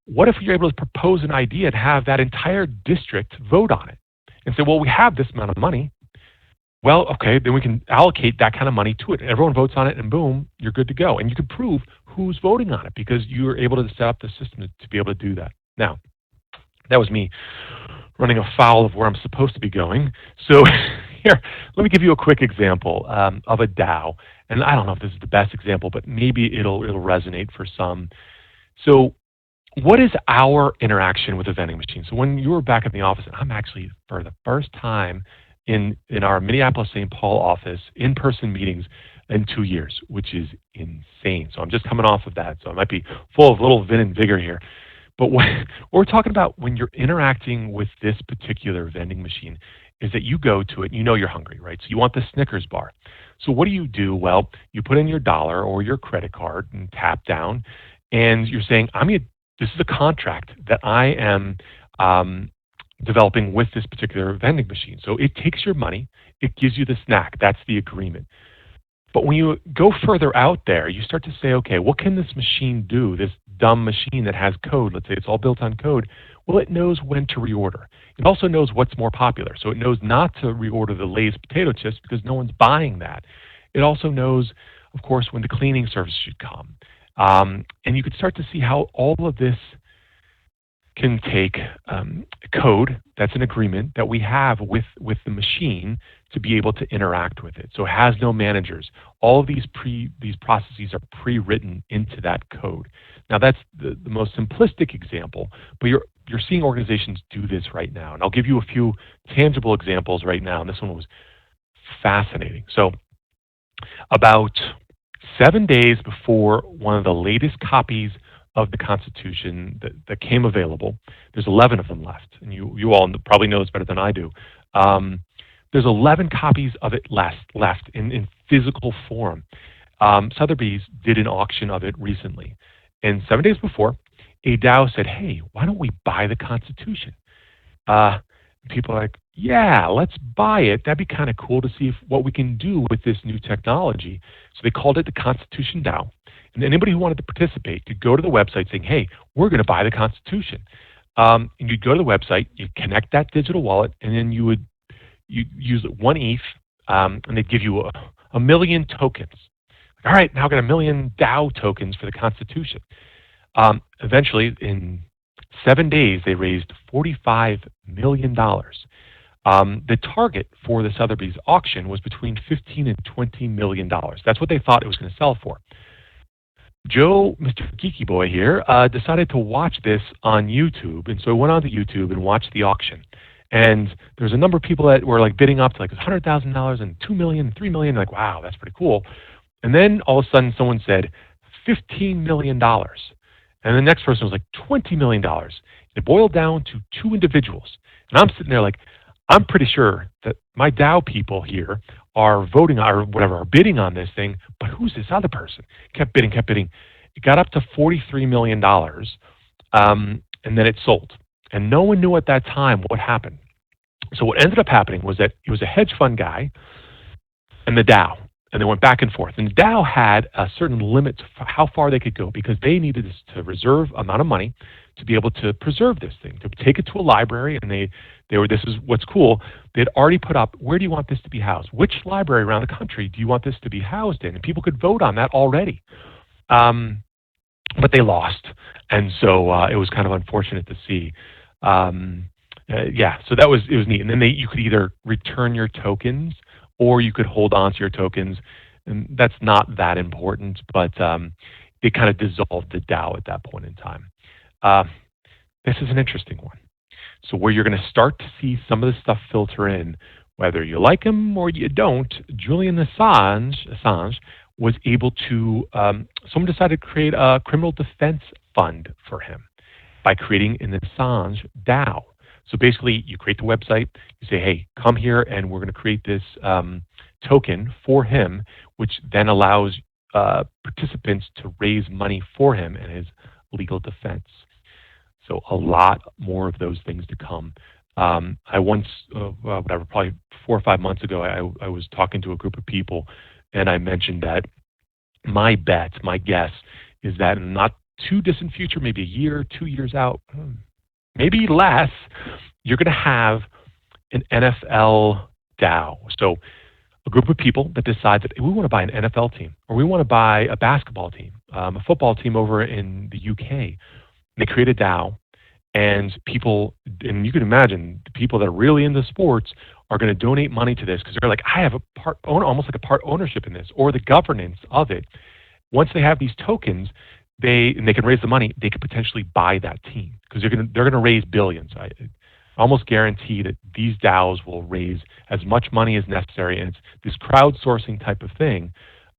What if you're able to propose an idea and have that entire district vote on it and say, well, we have this amount of money. Well, okay, then we can allocate that kind of money to it. Everyone votes on it, and boom, you're good to go. And you can prove who's voting on it because you were able to set up the system to be able to do that. Now, that was me running afoul of where I'm supposed to be going. So here, let me give you a quick example of a DAO. And I don't know if this is the best example, but maybe it'll resonate for some. So what is our interaction with a vending machine? So when you were back in the office, and I'm actually for the first time in our Minneapolis-St. Paul office, in-person meetings in 2 years, which is insane. So I'm just coming off of that. So I might be full of little vin and vigor here. But what we're talking about when you're interacting with this particular vending machine is that you go to it and you know you're hungry, right? So you want the Snickers bar. So what do? Well, you put in your dollar or your credit card and tap down, and you're saying, this is a contract that I am developing with this particular vending machine. So it takes your money, it gives you the snack. That's the agreement. But when you go further out there, you start to say, okay, what can this machine do? This dumb machine that has code, let's say it's all built on code. Well, it knows when to reorder. It also knows what's more popular. So it knows not to reorder the Lay's potato chips because no one's buying that. It also knows, of course, when the cleaning service should come. And you could start to see how all of this can take code that's an agreement that we have with the machine to be able to interact with it. So it has no managers. All of these processes are pre-written into that code. Now that's the most simplistic example, but you're seeing organizations do this right now. And I'll give you a few tangible examples right now. And this one was fascinating. So about 7 days before one of the latest copies of the Constitution that came available, there's 11 of them left, and you all probably know this better than I do. There's 11 copies of it left in physical form. Sotheby's did an auction of it recently, and 7 days before, a DAO said, "Hey, why don't we buy the Constitution?" People are like, "Yeah, let's buy it. That'd be kind of cool to see what we can do with this new technology." So they called it the Constitution DAO. And anybody who wanted to participate could go to the website saying, "Hey, we're going to buy the Constitution." And you'd go to the website, you'd connect that digital wallet, and then you use 1 ETH, and they'd give you a million tokens. All right, now I got a million DAO tokens for the Constitution. Eventually, in 7 days, they raised $45 million. The target for the Sotheby's auction was between $15 and $20 million. That's what they thought it was going to sell for. Joe, Mr. Geeky Boy here, decided to watch this on YouTube, and so he went on to YouTube and watched the auction. And there's a number of people that were like bidding up to like $100,000 and $2 million, $3 million. Like, wow, that's pretty cool. And then all of a sudden, someone said $15 million, and the next person was like $20 million. It boiled down to 2 individuals, and I'm sitting there like, I'm pretty sure that my DAO people here are voting or whatever, are bidding on this thing, but who's this other person? Kept bidding. It got up to $43 million, and then it sold. And no one knew at that time what happened. So what ended up happening was that it was a hedge fund guy and the DAO, and they went back and forth. And the DAO had a certain limit for how far they could go because they needed to reserve amount of money to be able to preserve this thing, to take it to a library. And this is what's cool. They'd already put up, where do you want this to be housed? Which library around the country do you want this to be housed in? And people could vote on that already. But they lost. And so it was kind of unfortunate to see. So it was neat. And then you could either return your tokens or you could hold on to your tokens. And that's not that important, but it kind of dissolved the DAO at that point in time. This is an interesting one. So where you're going to start to see some of this stuff filter in, whether you like him or you don't, Julian Assange was able to, someone decided to create a criminal defense fund for him by creating an Assange DAO. So basically, you create the website, you say, hey, come here and we're going to create this token for him, which then allows participants to raise money for him and his legal defense. So a lot more of those things to come. I once, probably 4 or 5 months ago, I was talking to a group of people, and I mentioned that my guess is that in the not too distant future, maybe a year, 2 years out, maybe less, you're going to have an NFL DAO. So a group of people that decide that we want to buy an NFL team, or we want to buy a basketball team, a football team over in the UK. They create a DAO, and people, and you can imagine the people that are really into sports are going to donate money to this because they're like, I have almost like a part ownership in this, or the governance of it. Once they have these tokens, they can raise the money. They could potentially buy that team because they're going to raise billions. I almost guarantee that these DAOs will raise as much money as necessary, and it's this crowdsourcing type of thing.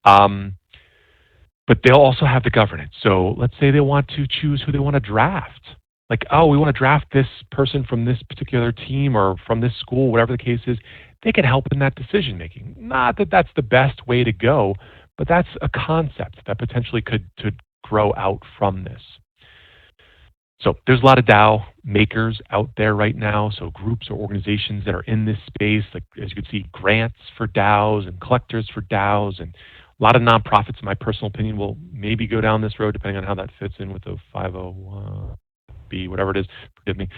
But they'll also have the governance. So let's say they want to choose who they want to draft. like, oh, we want to draft this person from this particular team or from this school, whatever the case is, they can help in that decision making. Not that that's the best way to go, but that's a concept that potentially could grow out from this. So there's a lot of DoW makers out there right now. So groups or organizations that are in this space, like as you can see, grants for DAOs and collectors for DAOs, and a lot of nonprofits, in my personal opinion, will maybe go down this road depending on how that fits in with the 501B, whatever it is. Forgive me.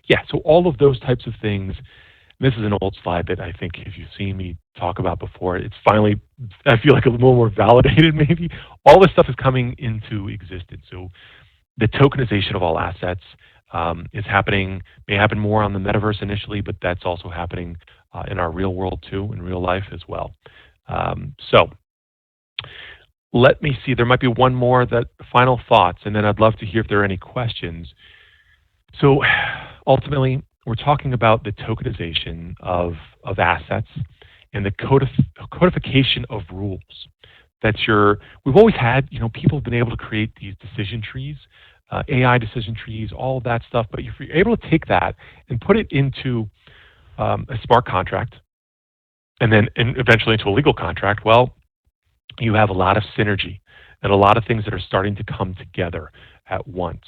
Yeah, so all of those types of things. This is an old slide that I think if you've seen me talk about before, it's finally, I feel like a little more validated maybe. All this stuff is coming into existence. So the tokenization of all assets is happening, may happen more on the metaverse initially, but that's also happening in our real world too, in real life as well. So let me see, there might be one more, that final thoughts, and then I'd love to hear if there are any questions. So ultimately, we're talking about the tokenization of assets and the codification of rules. We've always had, people have been able to create these decision trees, AI decision trees, all of that stuff, but if you're able to take that and put it into a smart contract and eventually into a legal contract, well, you have a lot of synergy and a lot of things that are starting to come together at once.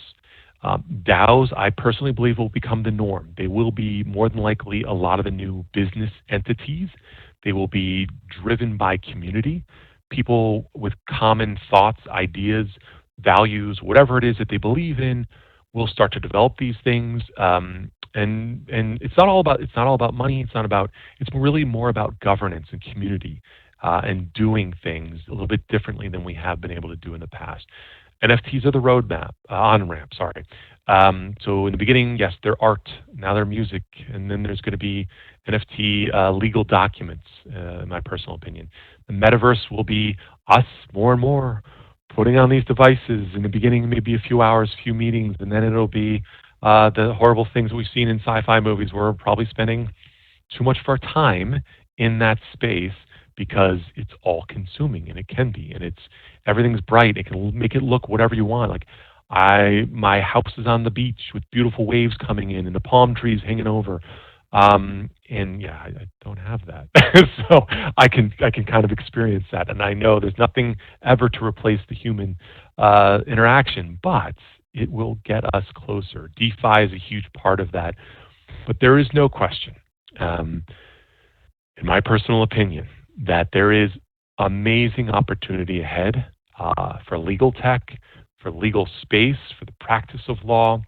DAOs, I personally believe, will become the norm. They will be more than likely a lot of the new business entities. They will be driven by community, people with common thoughts, ideas, values, whatever it is that they believe in, will start to develop these things. And it's not all about money. It's really more about governance and community and doing things a little bit differently than we have been able to do in the past. NFTs are the roadmap, on-ramp, sorry. So in the beginning, yes, they're art, now they're music, and then there's going to be NFT legal documents, in my personal opinion. The metaverse will be us more and more putting on these devices. In the beginning, maybe a few hours, few meetings, and then it'll be the horrible things we've seen in sci-fi movies where we're probably spending too much of our time in that space because it's all consuming, and it can be, and everything's bright. It can make it look whatever you want. Like my house is on the beach with beautiful waves coming in and the palm trees hanging over. And yeah, I don't have that. So I can kind of experience that. And I know there's nothing ever to replace the human interaction, but it will get us closer. DeFi is a huge part of that. But there is no question, in my personal opinion, that there is amazing opportunity ahead for legal tech, for legal space, for the practice of law,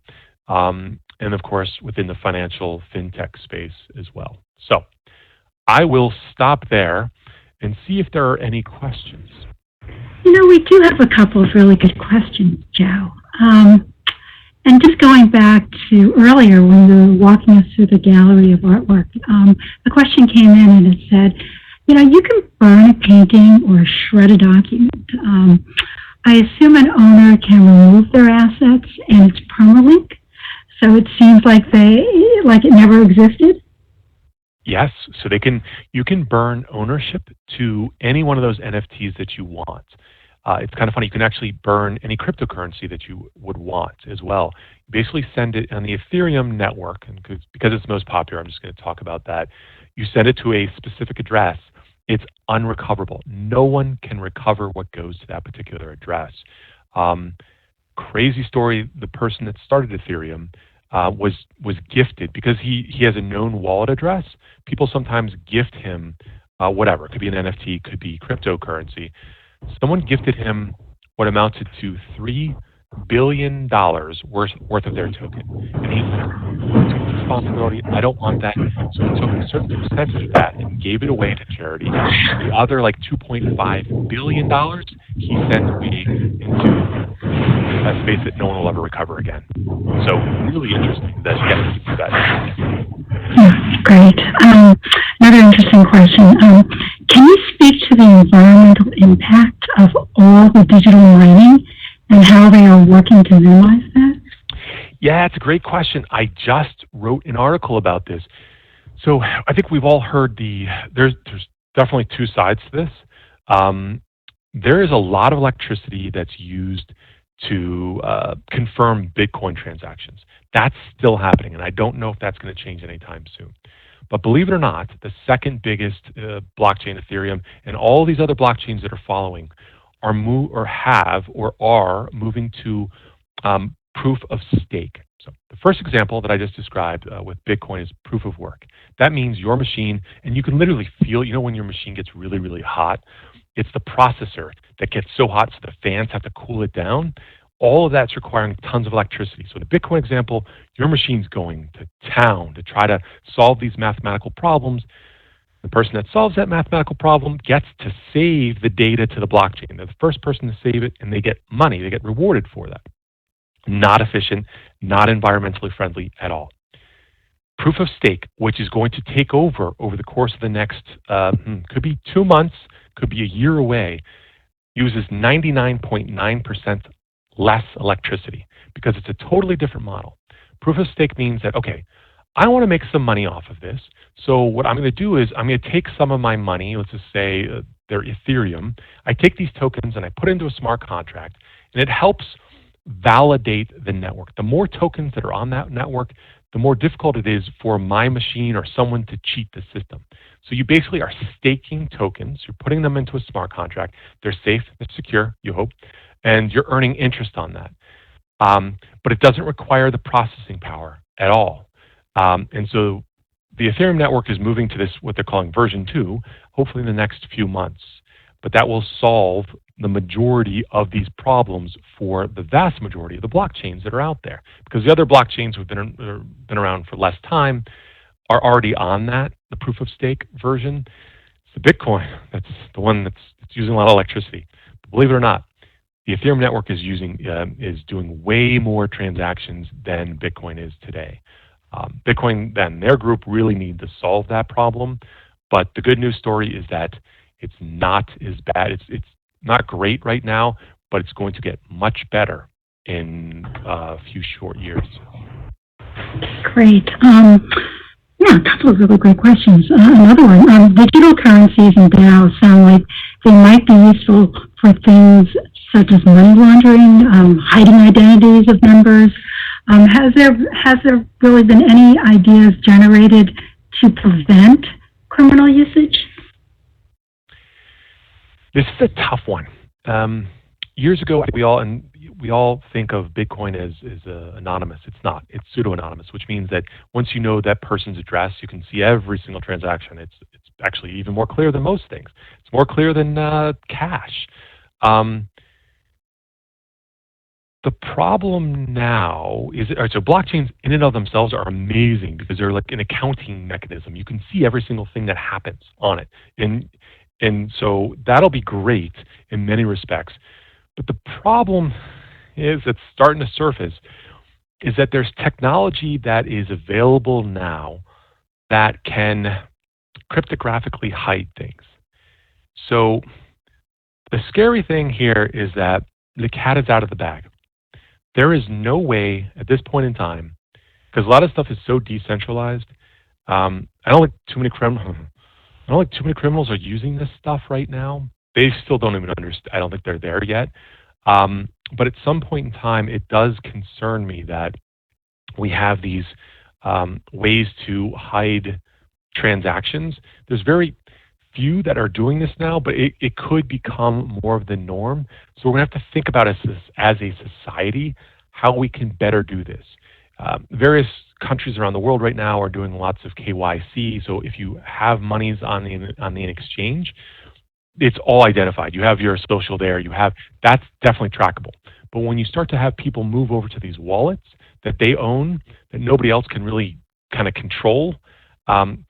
and of course within the financial fintech space as well. So I will stop there and see if there are any questions. We do have a couple of really good questions, Joe. And just going back to earlier when you were walking us through the gallery of artwork, the question came in and it said, you can burn a painting or shred a document. I assume an owner can remove their assets and it's permalink, so it seems like it never existed. Yes, so you can burn ownership to any one of those NFTs that you want. It's kind of funny. You can actually burn any cryptocurrency that you would want as well. Basically, send it on the Ethereum network, and because it's most popular, I'm just going to talk about that. You send it to a specific address. It's unrecoverable. No one can recover what goes to that particular address. Crazy story. The person that started Ethereum was gifted, because he has a known wallet address. People sometimes gift him whatever. It could be an NFT, could be cryptocurrency. Someone gifted him what amounted to $3 billion worth of their token. And he took responsibility. I don't want that. So he took a certain percentage of that and gave it away to charity. The other, $2.5 billion, he sent away into a space that no one will ever recover again. So really interesting that he did that. Yeah, great. Another interesting question. Can you speak to the environmental impact of all the digital mining and how they are working to minimize that? Yeah, it's a great question. I just wrote an article about this. So I think we've all heard there's definitely two sides to this. There is a lot of electricity that's used to confirm Bitcoin transactions. That's still happening, and I don't know if that's going to change anytime soon. But believe it or not, the second biggest blockchain, Ethereum, and all these other blockchains that are following are moving to proof of stake. So the first example that I just described with Bitcoin is proof of work. That means your machine, and you can literally feel, when your machine gets really, really hot, it's the processor that gets so hot so the fans have to cool it down. All of that's requiring tons of electricity. So in the Bitcoin example, your machine's going to town to try to solve these mathematical problems. The person that solves that mathematical problem gets to save the data to the blockchain. They're the first person to save it, and they get money. They get rewarded for that. Not efficient, not environmentally friendly at all. Proof of stake, which is going to take over the course of the next, could be 2 months, could be a year away, uses 99.9% less electricity because it's a totally different model. Proof of stake means that, okay, I want to make some money off of this. So what I'm going to do is I'm going to take some of my money, let's just say they're Ethereum. I take these tokens and I put it into a smart contract, and it helps validate the network. The more tokens that are on that network, the more difficult it is for my machine or someone to cheat the system. So you basically are staking tokens. You're putting them into a smart contract. They're safe, they're secure, you hope, and you're earning interest on that. But it doesn't require the processing power at all. And so the Ethereum network is moving to this, what they're calling version 2, hopefully in the next few months. But that will solve the majority of these problems for the vast majority of the blockchains that are out there. Because the other blockchains who've been around for less time are already on that, the proof of stake version. It's the Bitcoin, that's the one that's using a lot of electricity. But believe it or not, the Ethereum network is doing way more transactions than Bitcoin is today. Bitcoin, then, their group really need to solve that problem. But the good news story is that it's not as bad. It's not great right now, but it's going to get much better in a few short years. Great. Yeah, a couple of really great questions. Another one, digital currencies and DAOs sound like they might be useful for things such as money laundering, hiding identities of members. Has there really been any ideas generated to prevent criminal usage? This is a tough one. Years ago, we all think of Bitcoin as anonymous. It's not. It's pseudo-anonymous, which means that once you know that person's address, you can see every single transaction. It's actually even more clear than most things. It's more clear than cash. The problem now is, so blockchains in and of themselves are amazing because they're like an accounting mechanism. You can see every single thing that happens on it. And so that'll be great in many respects. But the problem is that's starting to surface is that there's technology that is available now that can cryptographically hide things. So the scary thing here is that the cat is out of the bag. There is no way at this point in time, because a lot of stuff is so decentralized. I don't think too many criminals are using this stuff right now. They still don't even understand. I don't think they're there yet. But at some point in time, it does concern me that we have these ways to hide transactions. There's very few that are doing this now, but it could become more of the norm. So we're going to have to think about as a society how we can better do this. Various countries around the world right now are doing lots of KYC. So if you have monies on the exchange, it's all identified. You have your social there. That's definitely trackable. But when you start to have people move over to these wallets that they own, that nobody else can really kind of control,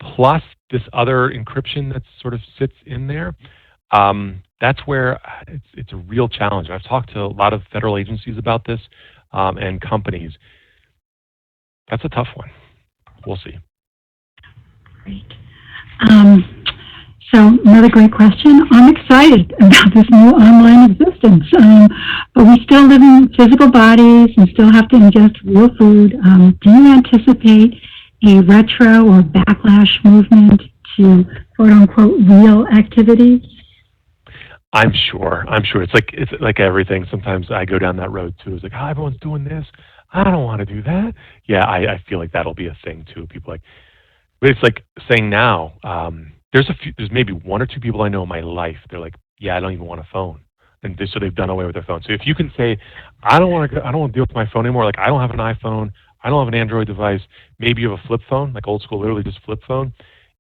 plus this other encryption that sort of sits in there, that's where it's a real challenge. I've talked to a lot of federal agencies about this and companies. That's a tough one. We'll see. Great. So another great question. I'm excited about this new online existence, but we still live in physical bodies and still have to ingest real food. Do you anticipate a retro or backlash movement to quote-unquote real activity? I'm sure. It's like everything. Sometimes I go down that road too. It's like, oh, everyone's doing this. I don't want to do that. Yeah, I feel like that'll be a thing too. People like, but it's like saying now. There's maybe one or two people I know in my life. They're like, yeah, I don't even want a phone, and so they've done away with their phone. So if you can say, I don't want to deal with my phone anymore. Like I don't have an iPhone. I don't have an Android device. Maybe you have a flip phone, like old school, literally just flip phone.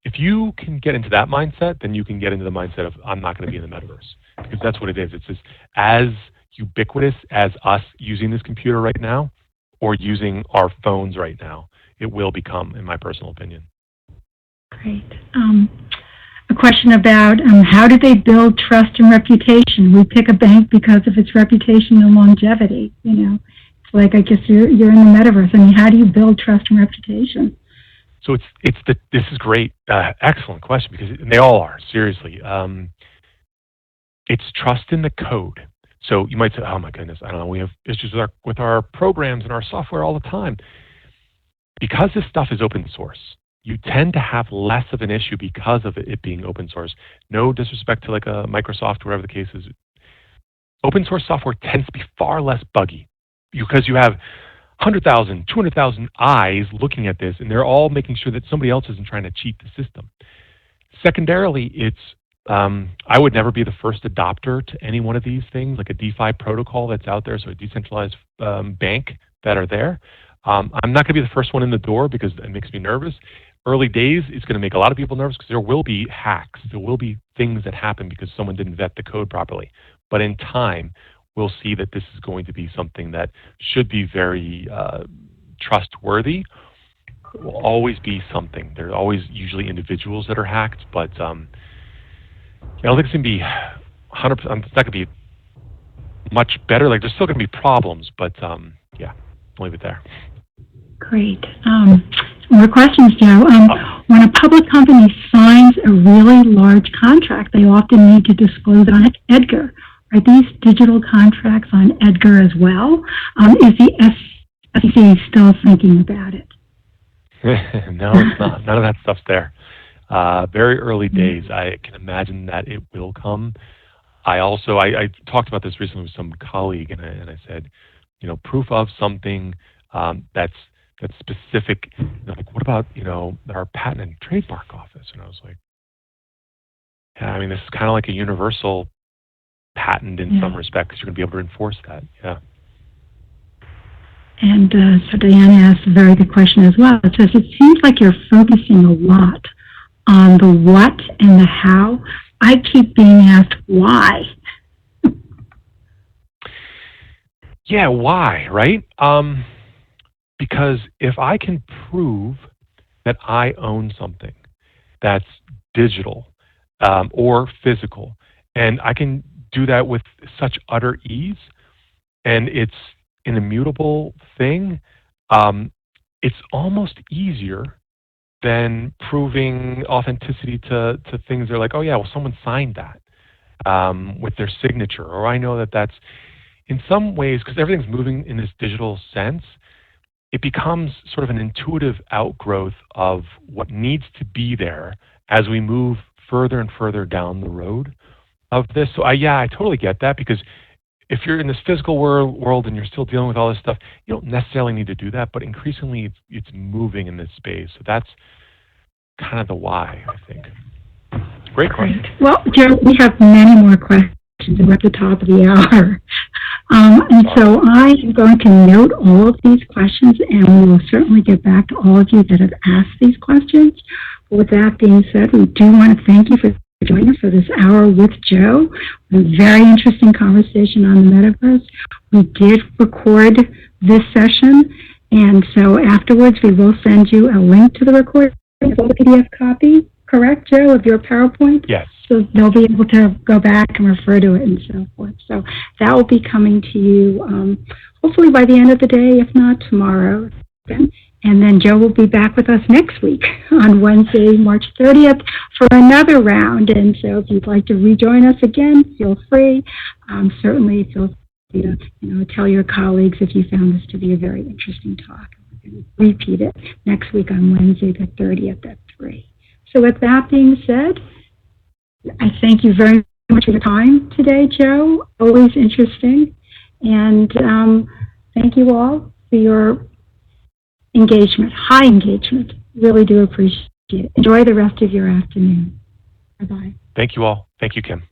If you can get into that mindset, then you can get into the mindset of I'm not going to be in the metaverse, because that's what it is. It's just as ubiquitous as us using this computer right now or using our phones right now, it will become, in my personal opinion. Great. A question about how do they build trust and reputation? We pick a bank because of its reputation and longevity. It's like, I guess you're in the metaverse. I mean, how do you build trust and reputation? So this is great, excellent question, because they all are, seriously. It's trust in the code. So you might say, oh my goodness, I don't know, we have issues with our programs and our software all the time. Because this stuff is open source, you tend to have less of an issue because of it being open source. No disrespect to like a Microsoft, whatever the case is. Open source software tends to be far less buggy because you have 100,000, 200,000 eyes looking at this, and they're all making sure that somebody else isn't trying to cheat the system. Secondarily, it's I would never be the first adopter to any one of these things, like a DeFi protocol that's out there, so a decentralized bank that are there. I'm not going to be the first one in the door because it makes me nervous. Early days, it's going to make a lot of people nervous because there will be hacks. There will be things that happen because someone didn't vet the code properly. But in time, we'll see that this is going to be something that should be very trustworthy. It will always be something. There are always usually individuals that are hacked, but I don't think it's going to be 100%. It's not going to be much better. Like there's still going to be problems, but yeah, I'll leave it there. Great. More questions, Joe. When a public company signs a really large contract, they often need to disclose it on Edgar. Are these digital contracts on Edgar as well? Is the SEC still thinking about it? No, it's not. None of that stuff's there. Very early days. I can imagine that it will come. I talked about this recently with some colleague, and I said, proof of something that's specific. Like, what about our patent and trademark office? And I was like, yeah, I mean, this is kind of like a universal patent in some respect because you're going to be able to enforce that. Yeah. And so Diana asked a very good question as well. It says, it seems like you're focusing a lot on the what and the how. I keep being asked why. Yeah, why, right? Because if I can prove that I own something that's digital or physical, and I can do that with such utter ease, and it's an immutable thing, it's almost easier than proving authenticity to things that are like, oh yeah, well someone signed that with their signature, or I know that that's in some ways, because everything's moving in this digital sense, it becomes sort of an intuitive outgrowth of what needs to be there as we move further and further down the road of this. So I totally get that, because if you're in this physical world and you're still dealing with all this stuff, you don't necessarily need to do that, but increasingly it's moving in this space. So that's kind of the why, I think. Great question. Well, Joe, we have many more questions. We're at the top of the hour. And so I am going to note all of these questions, and we will certainly get back to all of you that have asked these questions. But with that being said, we do want to thank you for joining us for this hour with Joe. A very interesting conversation on the metaverse. We did record this session, and so afterwards we will send you a link to the recording of the PDF copy. Correct, Joe, of your PowerPoint? Yes. So they'll be able to go back and refer to it and so forth. So that will be coming to you hopefully by the end of the day, if not tomorrow. And then Joe will be back with us next week on Wednesday, March 30th for another round. And so if you'd like to rejoin us again, feel free. Certainly feel free to tell your colleagues if you found this to be a very interesting talk. We're going to repeat it next week on Wednesday the 30th at 3. So with that being said, I thank you very much for your time today, Joe. Always interesting. And thank you all for your engagement, high engagement. Really do appreciate it. Enjoy the rest of your afternoon. Bye-bye. Thank you all. Thank you, Kim.